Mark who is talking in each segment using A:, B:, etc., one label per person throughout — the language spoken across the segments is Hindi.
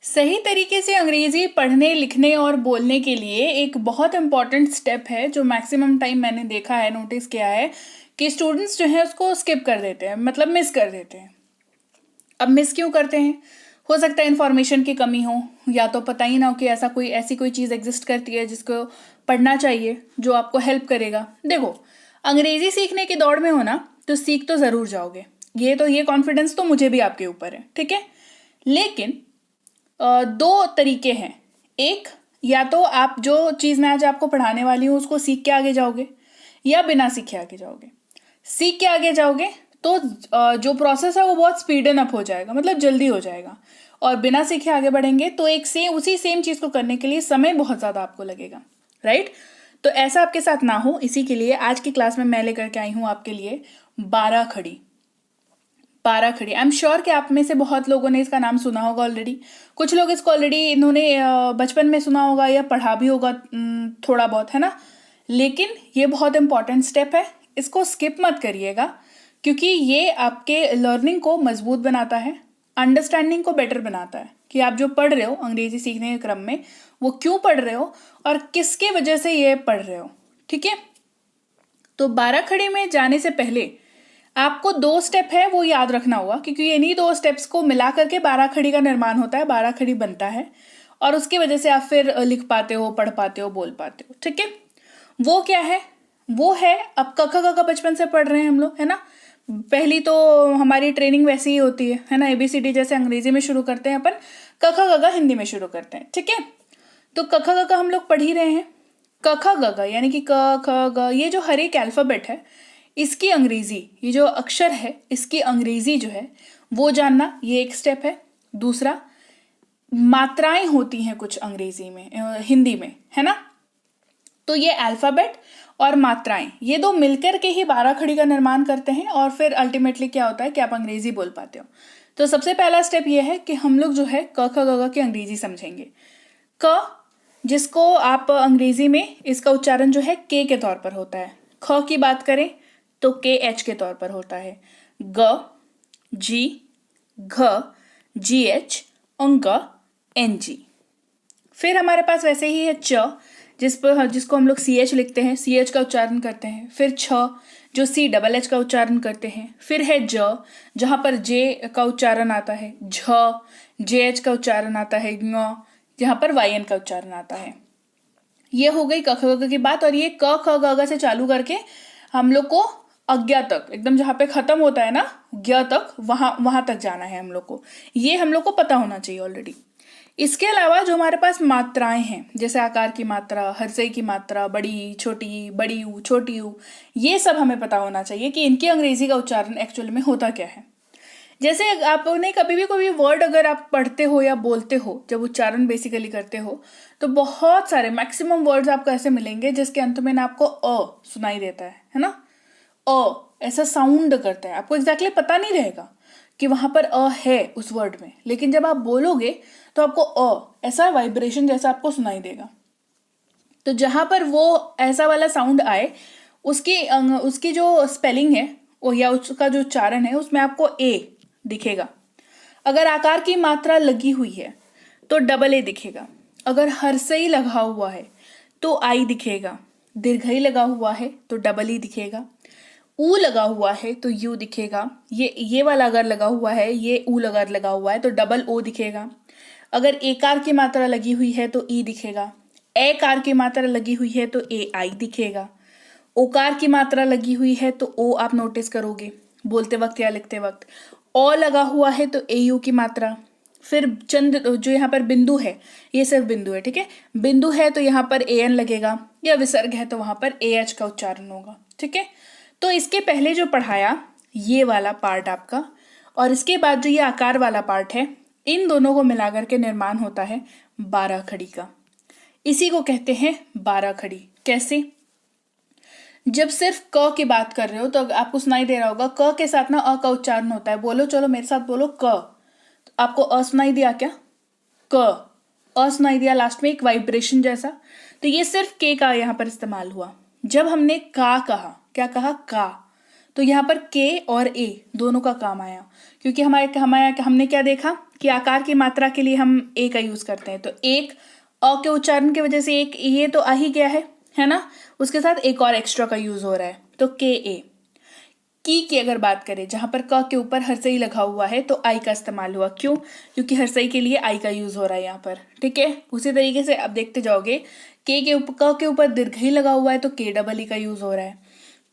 A: सही तरीके से अंग्रेजी पढ़ने लिखने और बोलने के लिए एक बहुत इंपॉर्टेंट स्टेप है जो मैक्सिमम टाइम मैंने देखा है, नोटिस किया है कि स्टूडेंट्स जो है उसको स्किप कर देते हैं, मतलब मिस कर देते हैं। अब मिस क्यों करते हैं? हो सकता है इन्फॉर्मेशन की कमी हो, या तो पता ही ना हो कि ऐसी कोई चीज़ एग्जिस्ट करती है जिसको पढ़ना चाहिए, जो आपको हेल्प करेगा। देखो, अंग्रेजी सीखने की दौड़ में हो ना, तो सीख तो ज़रूर जाओगे। ये कॉन्फिडेंस तो मुझे भी आपके ऊपर है, ठीक है। लेकिन दो तरीके हैं। एक, या तो आप जो चीज़ मैं आज आपको पढ़ाने वाली हूँ उसको सीख के आगे जाओगे, या बिना सीखे आगे जाओगे। सीख के आगे जाओगे तो जो प्रोसेस है वो बहुत स्पीडन अप हो जाएगा, मतलब जल्दी हो जाएगा। और बिना सीखे आगे बढ़ेंगे तो उसी सेम चीज़ को करने के लिए समय बहुत ज़्यादा आपको लगेगा, राइट। तो ऐसा आपके साथ ना हो, इसी के लिए आज की क्लास में मैं लेकर के आई हूँ आपके लिए 12 खड़ी। 12 खड़ी, आई एम श्योर कि आप में से बहुत लोगों ने इसका नाम सुना होगा ऑलरेडी। कुछ लोग इसको ऑलरेडी इन्होंने बचपन में सुना होगा या पढ़ा भी होगा, थोड़ा बहुत, है ना। लेकिन ये बहुत इंपॉर्टेंट स्टेप है, इसको स्किप मत करिएगा, क्योंकि ये आपके लर्निंग को मजबूत बनाता है, अंडरस्टैंडिंग को बेटर बनाता है कि आप जो पढ़ रहे हो अंग्रेजी सीखने के क्रम में, वो क्यों पढ़ रहे हो और किसके वजह से ये पढ़ रहे हो, ठीक है। तो 12 खड़ी में जाने से पहले आपको 2 स्टेप है वो याद रखना होगा, क्योंकि इन्हीं 2 स्टेप्स को मिला करके 12 खड़ी का निर्माण होता है, 12 खड़ी बनता है। और उसकी वजह से आप फिर लिख पाते हो, पढ़ पाते हो, बोल पाते हो, ठीक है। वो क्या है? वो है, अब क ख ग घ बचपन से पढ़ रहे हैं हम लोग, है ना। पहली तो हमारी ट्रेनिंग वैसी ही होती है ना। ABCD जैसे अंग्रेजी में शुरू करते हैं अपन, क ख ग घ हिंदी में शुरू करते हैं, ठीक है। तो क ख ग घ हम लोग पढ़ ही रहे हैं। क ख ग घ यानी कि क ख ग, ये जो हर एक अल्फाबेट है, इसकी अंग्रेजी, ये जो अक्षर है इसकी अंग्रेजी जो है वो जानना, ये एक स्टेप है। दूसरा, मात्राएं होती हैं कुछ अंग्रेजी में, हिंदी में, है ना। तो ये अल्फाबेट और मात्राएं, ये दो मिलकर के ही 12 खड़ी का निर्माण करते हैं, और फिर अल्टीमेटली क्या होता है कि आप अंग्रेजी बोल पाते हो। तो सबसे पहला स्टेप ये है कि हम लोग जो है क ख ग घ की अंग्रेजी समझेंगे। क, जिसको आप अंग्रेजी में इसका उच्चारण जो है के तौर पर होता है। ख की बात करें तो KH के तौर पर होता है। ग, जी, घ, GH, अंग, NG। फिर हमारे पास वैसे ही है च, जिसको हम लोग CH लिखते हैं, CH का उच्चारण करते हैं। फिर छ, जो CHH का उच्चारण करते हैं। फिर है ज, जहाँ पर J का उच्चारण आता है। झ, JH का उच्चारण आता है। ङ, जहाँ पर YN का उच्चारण आता है। ये हो गई क ख ग घ की बात। और ये क ख ग घ से चालू करके हम लोग को अज्ञा तक, एकदम जहाँ पे खत्म होता है ना ज्ञ तक, वहां तक जाना है हम लोग को। ये हम लोग को पता होना चाहिए ऑलरेडी। इसके अलावा जो हमारे पास मात्राएं हैं, जैसे आकार की मात्रा, हर्षई की मात्रा, बड़ी छोटी, बड़ी ऊ, छोटी ऊ, ये सब हमें पता होना चाहिए कि इनकी अंग्रेजी का उच्चारण एक्चुअल में होता क्या है। जैसे आपने कभी भी कोई वर्ड अगर आप पढ़ते हो या बोलते हो, जब उच्चारण बेसिकली करते हो, तो बहुत सारे मैक्सिमम वर्ड्स आपको ऐसे मिलेंगे जिसके अंत में ना आपको अ सुनाई देता है ना। ऐसा साउंड करता है, आपको एग्जैक्टली पता नहीं रहेगा कि वहां पर है उस वर्ड में, लेकिन जब आप बोलोगे तो आपको ऐसा वाइब्रेशन जैसा आपको सुनाई देगा। तो जहां पर वो ऐसा वाला साउंड आए, उसकी जो स्पेलिंग है या उसका जो उच्चारण है, उसमें आपको ए दिखेगा। अगर आकार की मात्रा लगी हुई है तो डबल ए दिखेगा। अगर हर्षई लगा हुआ है तो आई दिखेगा। दीर्घई लगा हुआ है तो डबल ई दिखेगा। ऊ लगा हुआ है तो यू दिखेगा। ये वाला अगर लगा हुआ है, ये ऊ अगर लगा हुआ है तो डबल ओ दिखेगा। अगर एकार की मात्रा लगी हुई है तो ई दिखेगा। एकार की मात्रा लगी हुई है तो ए आई दिखेगा। ओकार की मात्रा लगी हुई है तो ओ आप नोटिस करोगे बोलते वक्त या लिखते वक्त। ओ लगा हुआ है तो ए यू की मात्रा। फिर चंद, जो यहाँ पर बिंदु है, ये सिर्फ बिंदु है, ठीक है। बिंदु है तो यहाँ पर AN लगेगा, या विसर्ग है तो वहां पर AH का उच्चारण होगा, ठीक है। तो इसके पहले जो पढ़ाया ये वाला पार्ट आपका, और इसके बाद जो ये आकार वाला पार्ट है, इन दोनों को मिलाकर के निर्माण होता है 12 खड़ी का। इसी को कहते हैं 12 खड़ी। कैसे? जब सिर्फ क की बात कर रहे हो तो आपको सुनाई दे रहा होगा क के साथ ना अ का उच्चारण होता है। बोलो, चलो मेरे साथ बोलो क। तो आपको अ सुनाई दिया क्या? क, अ सुनाई दिया, लास्ट में एक वाइब्रेशन जैसा। तो ये सिर्फ के का यहाँ पर इस्तेमाल हुआ। जब हमने का कहा, क्या कहा? का, तो यहाँ पर के और ए दोनों का काम आया, क्योंकि हमने क्या देखा कि आकार की मात्रा के लिए हम ए का यूज करते हैं। तो एक अ के उच्चारण की वजह से एक ये तो आ ही गया है ना, उसके साथ एक और एक्स्ट्रा का यूज हो रहा है, तो के ए। की अगर बात करें, जहां पर क के ऊपर हर्सई लगा हुआ है तो आई का इस्तेमाल हुआ। क्यों? क्योंकि हर्सई के लिए आई का यूज हो रहा है यहाँ पर। ठीक है, उसी तरीके से अब देखते जाओगे, क के ऊपर दीर्घई लगा हुआ है तो के डबल ई का यूज हो रहा है।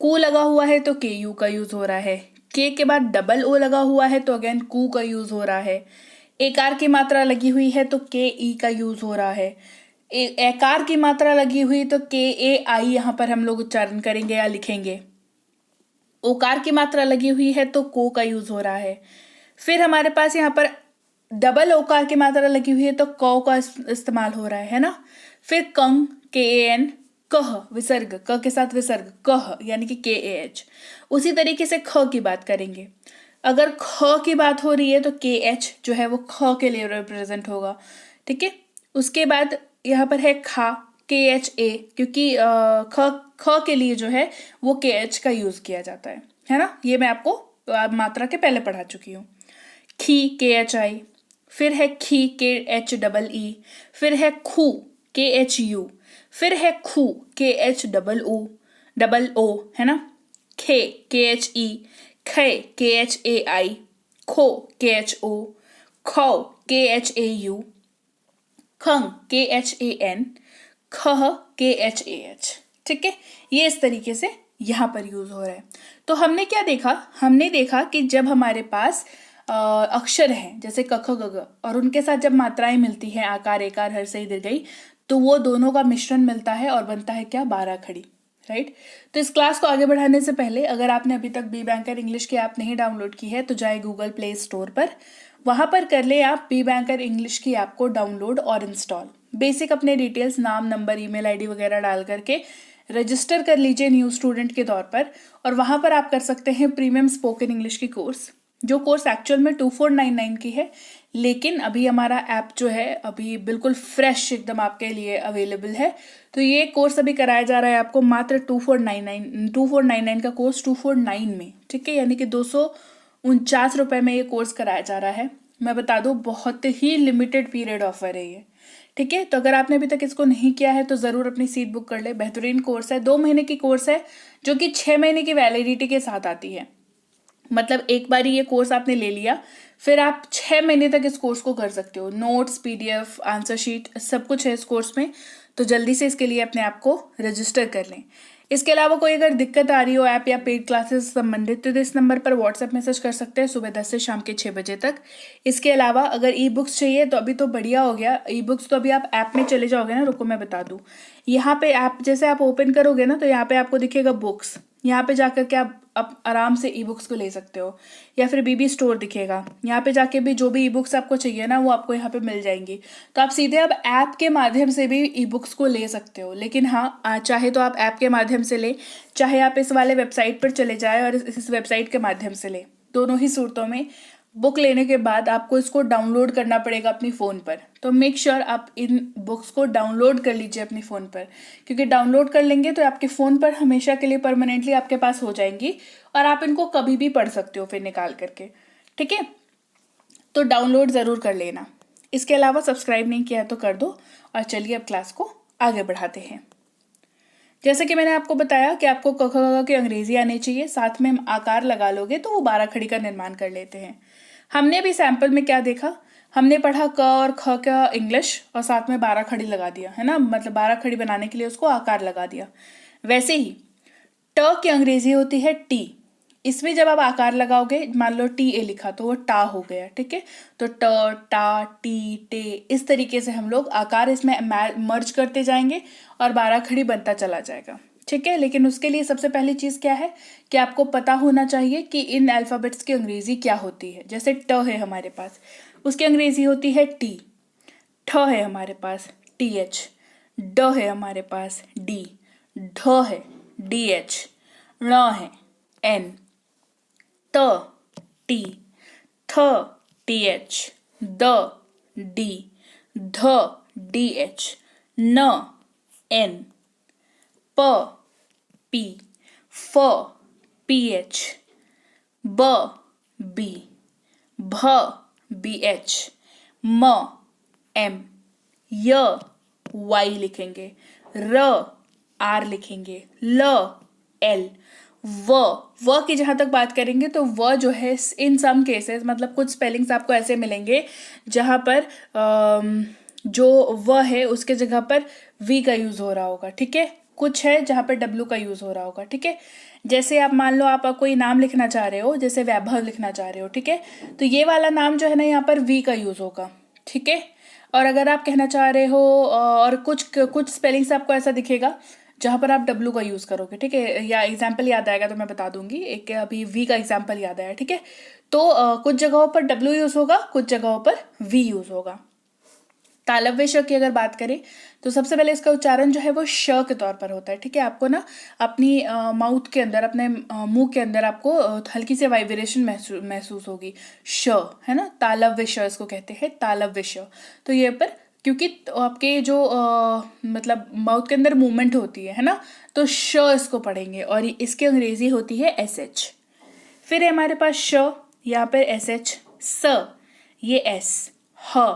A: कू लगा हुआ है तो के यू का यूज हो रहा है। के बाद डबल ओ लगा हुआ है तो अगेन कू का यूज हो रहा है। एकार की मात्रा लगी हुई है तो के ई का यूज हो रहा है। एकार की मात्रा लगी हुई तो के ए आई यहाँ पर हम लोग उच्चारण करेंगे या लिखेंगे। ओकार की मात्रा लगी हुई है तो को का यूज हो रहा है। फिर हमारे पास यहाँ पर डबल ओकार की मात्रा लगी हुई है तो क का इस्तेमाल हो रहा है ना। फिर कंग, के ए एन, कह विसर्ग, क के साथ विसर्ग, कह यानी कि के ए एच। उसी तरीके से ख की बात करेंगे, अगर ख की बात हो रही है तो के एच जो है वो ख के लिए रिप्रेजेंट होगा। ठीक है, उसके बाद यहाँ पर है खा, के एच ए, क्योंकि ख के लिए जो है वो के एच का यूज किया जाता है ना। ये मैं आपको मात्रा के पहले पढ़ा चुकी हूँ। खी, के एच आई। फिर है खी, के एच डबल ई। फिर है खू, के एच यू। फिर है खू, के एच डबल ओ है ना। खे, के एच ई। खे, के एच ए आई। खो, के एच ओ। खो, के एच ए यू। खंग, के एच ए एन। खह, के एच ए एच। ठीक है, ये इस तरीके से यहाँ पर यूज हो रहा है। तो हमने क्या देखा? हमने देखा कि जब हमारे पास अक्षर हैं जैसे क ख ग घ, और उनके साथ जब मात्राएं मिलती हैं आकार, एकार, हर्सई, दीर्घई, तो वो दोनों का मिश्रण मिलता है और बनता है क्या? 12 खड़ी। राइट। तो इस क्लास को आगे बढ़ाने से पहले अगर आपने अभी तक बी बैंकर इंग्लिश की ऐप नहीं डाउनलोड की है तो जाए गूगल प्ले स्टोर पर, वहां पर कर ले आप बी बैंकर इंग्लिश की ऐप को डाउनलोड और इंस्टॉल। बेसिक अपने डिटेल्स, नाम, नंबर, ईमेल आईडी वगैरह डाल करके रजिस्टर कर लीजिए न्यू स्टूडेंट के तौर पर, और वहां पर आप कर सकते हैं प्रीमियम स्पोकन इंग्लिश की कोर्स, जो कोर्स एक्चुअल में 2499 की है, लेकिन अभी हमारा ऐप जो है अभी बिल्कुल फ्रेश एकदम आपके लिए अवेलेबल है। तो ये कोर्स अभी कराया जा रहा है आपको मात्र 2499 का कोर्स 249 में। ठीक है, यानी कि 249 रुपए में ये कोर्स कराया जा रहा है। मैं बता दूं, बहुत ही लिमिटेड पीरियड ऑफर है ये। ठीक है, तो अगर आपने अभी तक इसको नहीं किया है तो जरूर अपनी सीट बुक कर ले। बेहतरीन कोर्स है, 2 महीने की कोर्स है जो कि 6 महीने की वैलिडिटी के साथ आती है। मतलब एक बार ये कोर्स आपने ले लिया, फिर आप 6 महीने तक इस कोर्स को कर सकते हो। नोट्स, पीडीएफ, आंसर शीट सब कुछ है इस कोर्स में। तो जल्दी से इसके लिए अपने आप को रजिस्टर कर लें। इसके अलावा कोई अगर दिक्कत आ रही हो ऐप या पेड क्लासेस संबंधित, तो इस नंबर पर व्हाट्सएप मैसेज कर सकते हैं सुबह 10 से शाम के 6 बजे तक। इसके अलावा अगर ई बुक्स चाहिए तो अभी तो बढ़िया हो गया, ई बुक्स तो अभी आप ऐप में चले जाओगे ना, रुको मैं बता दूं। यहाँ पे ऐप जैसे आप ओपन करोगे ना तो यहाँ पे आपको दिखेगा बुक्स, यहाँ पे जाकर के आप आराम से ई बुक्स को ले सकते हो, या फिर बीबी स्टोर दिखेगा, यहाँ पे जाके भी जो भी ई बुक्स आपको चाहिए ना वो आपको यहाँ पे मिल जाएंगी। तो आप सीधे अब ऐप के माध्यम से भी ई बुक्स को ले सकते हो। लेकिन हाँ, चाहे तो आप ऐप के माध्यम से ले, चाहे आप इस वाले वेबसाइट पर चले जाए और इस वेबसाइट के माध्यम से ले। दोनों ही सूरतों में बुक लेने के बाद आपको इसको डाउनलोड करना पड़ेगा अपनी फ़ोन पर। तो मेक श्योर आप इन बुक्स को डाउनलोड कर लीजिए अपनी फ़ोन पर, क्योंकि डाउनलोड कर लेंगे तो आपके फ़ोन पर हमेशा के लिए परमानेंटली आपके पास हो जाएंगी और आप इनको कभी भी पढ़ सकते हो फिर निकाल करके। ठीक है, तो डाउनलोड ज़रूर कर लेना। इसके अलावा सब्सक्राइब नहीं किया है तो कर दो, और चलिए अब क्लास को आगे बढ़ाते हैं। जैसे कि मैंने आपको बताया कि आपको क ख ग की अंग्रेजी आनी चाहिए, साथ में आकार लगा लोगे तो वो 12 खड़ी का निर्माण कर लेते हैं। हमने भी सैंपल में क्या देखा, हमने पढ़ा क और ख का इंग्लिश और साथ में 12 खड़ी लगा दिया है ना, मतलब 12 खड़ी बनाने के लिए उसको आकार लगा दिया। वैसे ही ट की अंग्रेजी होती है टी, इसमें जब आप आकार लगाओगे, मान लो टी ए लिखा तो वो टा हो गया। ठीक है, तो ट, टा, टी, टे, इस तरीके से हम लोग आकार इसमें मर्ज करते जाएंगे और 12 खड़ी बनता चला जाएगा। ठीक है, लेकिन उसके लिए सबसे पहली चीज़ क्या है कि आपको पता होना चाहिए कि इन अल्फ़ाबेट्स की अंग्रेजी क्या होती है। जैसे ट है हमारे पास, उसकी अंग्रेजी होती है टी। ठ है हमारे पास टी एच। ड है हमारे पास डी। ढ है डी एच। ण है एन। त टी। थ टी एच। The D. ध डी एच। न एन। प पी। फ पी एच। ब बी, भ BH, म M, य Y लिखेंगे, र R लिखेंगे, ल L, व की जहां तक बात करेंगे तो व जो है इन सम केसेस मतलब कुछ स्पेलिंग्स आपको ऐसे मिलेंगे जहां पर जो व है उसके जगह पर वी का यूज हो रहा होगा, ठीक है। कुछ है जहां पर डब्ल्यू का यूज हो रहा होगा, ठीक है। जैसे आप मान लो आप कोई नाम लिखना चाह रहे हो, जैसे वैभव लिखना चाह रहे हो, ठीक है, तो ये वाला नाम जो है ना यहाँ पर वी का यूज होगा, ठीक है। और अगर आप कहना चाह रहे हो और कुछ स्पेलिंग्स आपको ऐसा दिखेगा जहां पर आप डब्ल्यू का यूज करोगे, ठीक है, या एग्जाम्पल याद आएगा तो मैं बता दूंगी, एक अभी वी का एग्जाम्पल याद आया, ठीक है। तो कुछ जगहों पर डब्ल्यू यूज होगा, कुछ जगहों पर वी यूज होगा। तालव्य श की अगर बात करें तो सबसे पहले इसका उच्चारण जो है वो श के तौर पर होता है, ठीक है। आपको ना अपनी माउथ के अंदर, अपने मुंह के अंदर आपको हल्की से वाइब्रेशन महसूस होगी, श है ना, तालव्य श इसको कहते हैं, तालव्य श। तो ये पर क्योंकि आपके जो मतलब माउथ के अंदर मूवमेंट होती है ना, तो श इसको पढ़ेंगे और इसकी अंग्रेजी होती है SH। फिर है हमारे पास श, यहाँ पर SH, स ये S, ह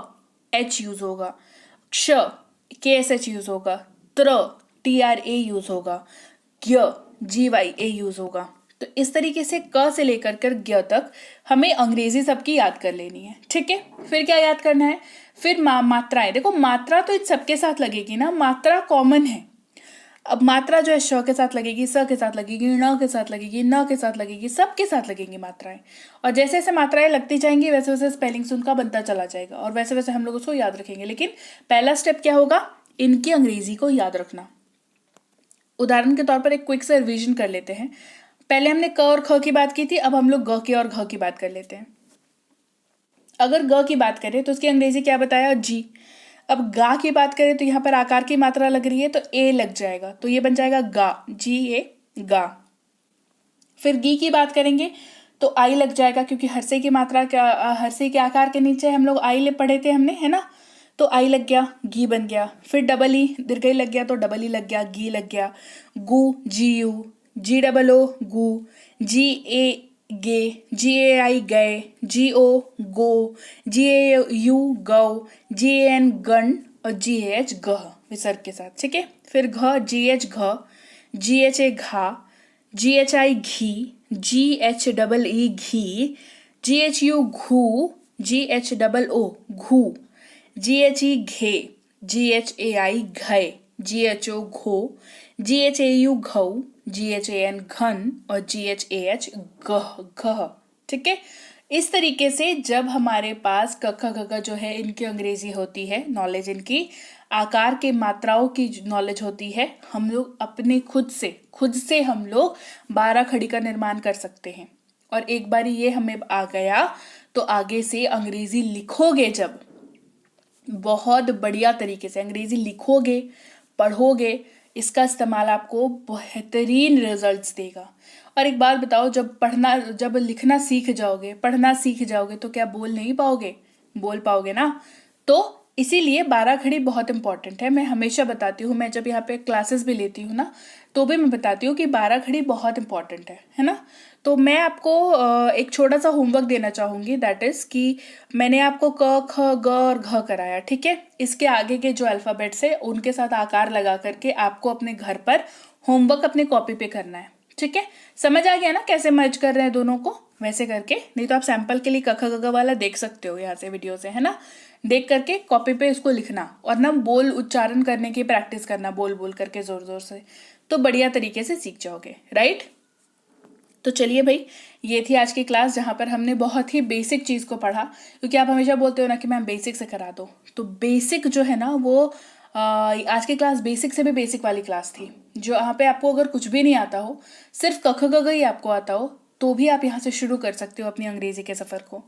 A: H यूज होगा, क्ष KSH यूज होगा, त्र TRA यूज होगा, ज्ञ GYA यूज होगा। तो इस तरीके से क से लेकर कर ज्ञ तक हमें अंग्रेजी सबकी याद कर लेनी है, ठीक है। फिर क्या याद करना है, फिर मात्राएं। देखो मात्रा तो इन सबके साथ लगेगी ना, मात्रा कॉमन है। अब मात्रा जो है श के साथ लगेगी, स के साथ लगेगी, ण के साथ लगेगी, न के साथ लगेगी, सबके साथ लगेंगी मात्राएं। और जैसे जैसे मात्राएं लगती जाएंगी वैसे वैसे स्पेलिंग्स उनका बनता चला जाएगा और वैसे वैसे हम लोग उसको याद रखेंगे। लेकिन पहला स्टेप क्या होगा, इनकी अंग्रेजी को याद रखना। उदाहरण के तौर पर एक क्विक से रिवीजन कर लेते हैं। पहले हमने क और ख की बात की थी, अब हम लोग ग की और घ की बात कर लेते हैं। अगर ग की बात करें तो उसकी अंग्रेजी क्या बताया, जी। अब गा की बात करें तो यहाँ पर आकार की मात्रा लग रही है तो ए लग जाएगा, तो ये बन जाएगा गा, GA गा। फिर गी की बात करेंगे तो आई लग जाएगा, क्योंकि हर्षे की मात्रा क्या, हर्षे के आकार के नीचे हम लोग आई ले पढ़े थे हमने, है ना, तो आई लग गया, गी बन गया। फिर डबल ई दीर्घई लग गया तो डबल ई लग गया, गी लग गया। गु GU, GOO गु, GA गे, GAI गए, GO गो, GAU गौ, GAN गण और GAH गह विसर्ग के साथ, ठीक है। फिर घ GH घ, GHA घा, GHI घी, GHEE घी, GHU घू, GHOO घू, GHE घे, GHAI घय, GHO घो, GHAU घऊ, GHAN घन और GHAH गह गह, ठीक है। इस तरीके से जब हमारे पास क ख ग घ जो है इनकी अंग्रेजी होती है, नॉलेज इनकी आकार के मात्राओं की नॉलेज होती है, हम लोग अपने खुद से हम लोग 12 खड़ी का निर्माण कर सकते हैं। और एक बार ये हमें आ गया तो आगे से अंग्रेजी लिखोगे जब, बहुत बढ़िया तरीके से अंग्रेजी लिखोगे, पढ़ोगे, इसका इस्तेमाल आपको बेहतरीन रिजल्ट्स देगा। और एक बात बताओ, जब लिखना सीख जाओगे, पढ़ना सीख जाओगे तो क्या बोल नहीं पाओगे, बोल पाओगे ना। तो इसीलिए 12 खड़ी बहुत इंपॉर्टेंट है। मैं हमेशा बताती हूँ, मैं जब यहाँ पे क्लासेस भी लेती हूँ ना तो भी मैं बताती हूँ कि 12 खड़ी बहुत इंपॉर्टेंट है ना। तो मैं आपको एक छोटा सा होमवर्क देना चाहूँगी, दैट इज़ कि मैंने आपको क ख ग और घ कराया, ठीक है। इसके आगे के जो अल्फ़ाबेट्स है उनके साथ आकार लगा करके आपको अपने घर पर होमवर्क अपने कॉपी पे करना है, ठीक है। समझ आ गया ना कैसे मर्ज कर रहे हैं दोनों को, वैसे करके। नहीं तो आप सैंपल के लिए क ख ग घ वाला देख सकते हो यहाँ से, वीडियो से, है ना। देख करके कॉपी पे इसको लिखना और ना बोल उच्चारण करने की प्रैक्टिस करना, बोल बोल करके जोर जोर से, तो बढ़िया तरीके से सीख जाओगे, राइट। तो चलिए भाई, ये थी आज की क्लास जहाँ पर हमने बहुत ही बेसिक चीज़ को पढ़ा। क्योंकि आप हमेशा बोलते हो ना कि मैम बेसिक से करा दो, तो बेसिक जो है ना वो आज की क्लास बेसिक से भी बेसिक वाली क्लास थी, जो यहाँ पे आपको अगर कुछ भी नहीं आता हो, सिर्फ क ख ग घ ही आपको आता हो, तो भी आप यहाँ से शुरू कर सकते हो अपनी अंग्रेजी के सफ़र को।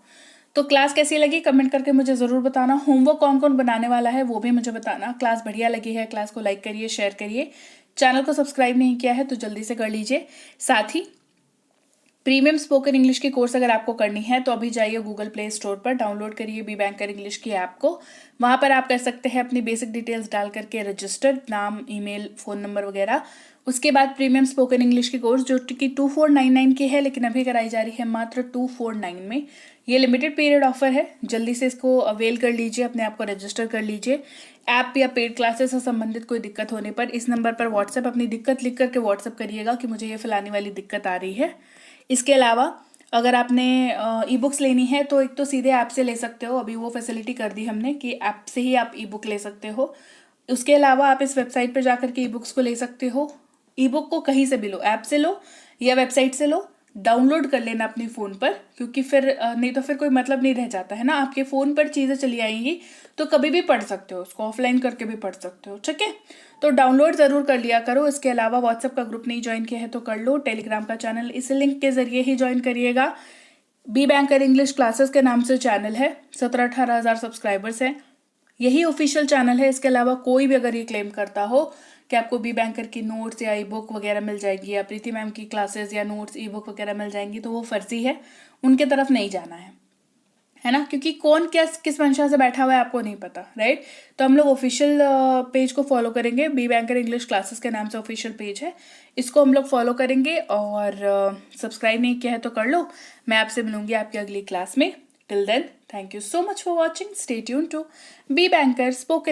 A: तो क्लास कैसी लगी कमेंट करके मुझे ज़रूर बताना। होमवर्क कौन कौन बनाने वाला है वो भी मुझे बताना। क्लास बढ़िया लगी है, क्लास को लाइक करिए, शेयर करिए। चैनल को सब्सक्राइब नहीं किया है तो जल्दी से कर लीजिए। साथ ही प्रीमियम स्पोकन इंग्लिश की कोर्स अगर आपको करनी है तो अभी जाइए गूगल प्ले स्टोर पर, डाउनलोड करिए बी बैंकर इंग्लिश की ऐप को। वहाँ पर आप कर सकते हैं अपनी बेसिक डिटेल्स डाल करके रजिस्टर, नाम, ईमेल, फ़ोन नंबर वगैरह। उसके बाद प्रीमियम स्पोकन इंग्लिश की कोर्स जो कि 2499 की है, लेकिन अभी कराई जा रही है मात्र 249 में। ये लिमिटेड पीरियड ऑफर है, जल्दी से इसको अवेल कर लीजिए, अपने आप को रजिस्टर कर लीजिए। ऐप या पेड क्लासेस से संबंधित कोई दिक्कत होने पर इस नंबर पर व्हाट्सएप अपनी दिक्कत लिख करके व्हाट्सएप करिएगा कि मुझे ये फलाने वाली दिक्कत आ रही है। इसके अलावा अगर आपने ई बुक्स लेनी है तो एक तो सीधे ऐप से ले सकते हो, अभी वो फैसिलिटी कर दी हमने कि ऐप से ही आप ई बुक ले सकते हो। उसके अलावा आप इस वेबसाइट पर जाकर के ई बुक्स को ले सकते हो। ई बुक को कहीं से भी लो, ऐप से लो या वेबसाइट से लो, डाउनलोड कर लेना अपने फ़ोन पर, क्योंकि फिर नहीं तो फिर कोई मतलब नहीं रह जाता है ना। आपके फ़ोन पर चीज़ें चली आएंगी तो कभी भी पढ़ सकते हो, उसको ऑफलाइन करके भी पढ़ सकते हो, ठीक है। तो डाउनलोड ज़रूर कर लिया करो। इसके अलावा व्हाट्सएप का ग्रुप नहीं ज्वाइन किया है तो कर लो, टेलीग्राम का चैनल इस लिंक के ज़रिए ही ज्वाइन करिएगा। बी बैंकर इंग्लिश क्लासेस के नाम से चैनल है, 17-18 हज़ार सब्सक्राइबर्स हैं, यही ऑफिशियल चैनल है। इसके अलावा कोई भी अगर ये क्लेम करता हो कि आपको बी बैंकर की नोट्स या ई बुक वगैरह मिल जाएगी या प्रीति मैम की क्लासेस या नोट्स ई बुक वगैरह मिल जाएंगी, तो वो फर्जी है, उनके तरफ नहीं जाना है ना, क्योंकि कौन क्या किस मंशा से बैठा हुआ है आपको नहीं पता, राइट। तो हम लोग ऑफिशियल पेज को फॉलो करेंगे, बी बैंकर इंग्लिश क्लासेस के नाम से ऑफिशियल पेज है, इसको हम लोग फॉलो करेंगे। और सब्सक्राइब नहीं किया है तो कर लो। मैं आपसे मिलूंगी आपकी अगली क्लास में। Till then, thank you so much for watching. Stay tune to be banker spoken